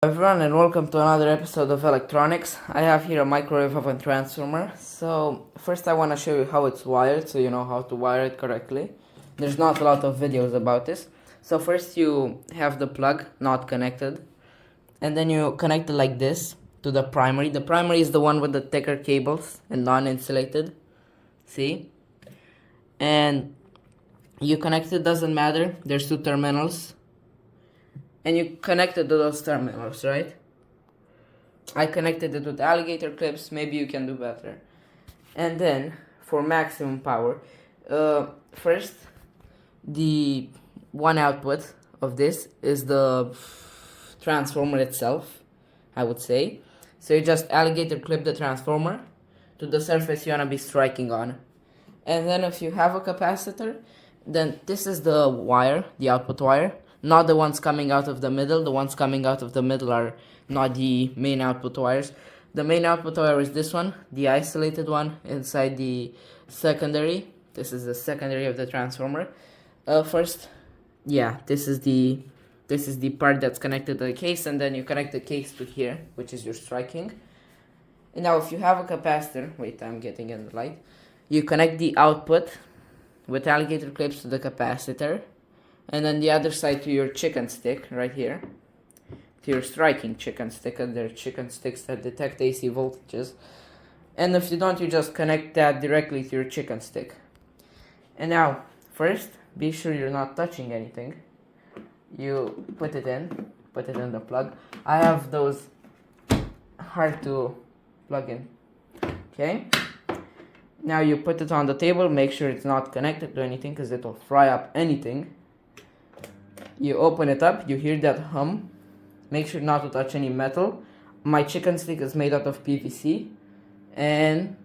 Everyone, and welcome to another episode of electronics. I have here a microwave oven transformer. So first I want to show you how it's wired, so you know how to wire it correctly. There's not a lot of videos about this. So first you have the plug not connected, and then you connect it like this to the primary. The primary is the one with the thicker cables and non-insulated. See? And you connect it, doesn't matter, there's two terminals. And you connected to those terminals, right? I connected it with alligator clips, maybe you can do better. And then, for maximum power, first, the one output of this is the transformer itself, I would say. So you just alligator clip the transformer to the surface you want to be striking on. And then if you have a capacitor, then this is the wire, the output wire. Not the ones coming out of the middle. The ones coming out of the middle are not the main output wires. The main output wire is this one, the isolated one inside the secondary. This is the secondary of the transformer. First, yeah, this is the part that's connected to the case, and then you connect the case to here, which is your striking. And now if you have a capacitor, wait, I'm getting in the light. You connect the output with alligator clips to the capacitor. And then the other side to your chicken stick, right here. To your striking chicken stick, and they're chicken sticks that detect AC voltages. And if you don't, you just connect that directly to your chicken stick. And now, first, be sure you're not touching anything. You put it in the plug. I have those hard to plug in. Okay? Now you put it on the table, make sure it's not connected to anything, because it will fry up anything. You open it up, you hear that hum. Make sure not to touch any metal. My chicken stick is made out of PVC. And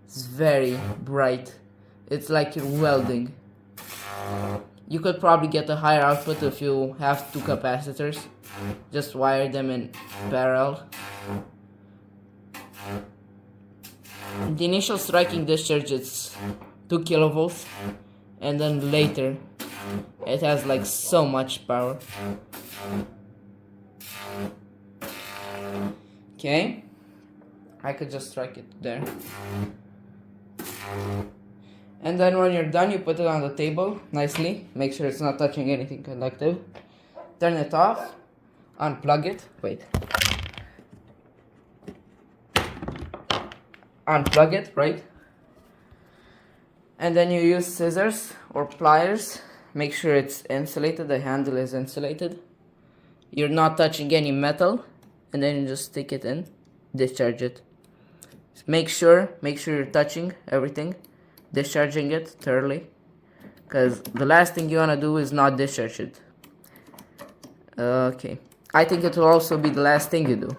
it's very bright. It's like you're welding. You could probably get a higher output if you have two capacitors. Just wire them in parallel. The initial striking discharge is 2 kilovolts. And then later, it has like so much power. Okay, I could just strike it there. And then when you're done, you put it on the table nicely. Make sure it's not touching anything conductive. Turn it off. Unplug it. Wait. Unplug it, right? And then you use scissors or pliers. Make sure it's insulated, the handle is insulated. You're not touching any metal. And then you just stick it in, discharge it. Make sure you're touching everything, discharging it thoroughly. Because the last thing you want to do is not discharge it. Okay. I think it will also be the last thing you do.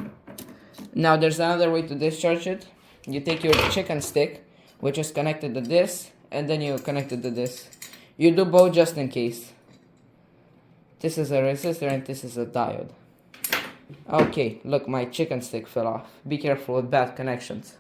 Now there's another way to discharge it. You take your chicken stick, which is connected to this, and then you connect it to this. You do both just in case. This is a resistor and this is a diode. Okay, look, my chicken stick fell off. Be careful with bad connections.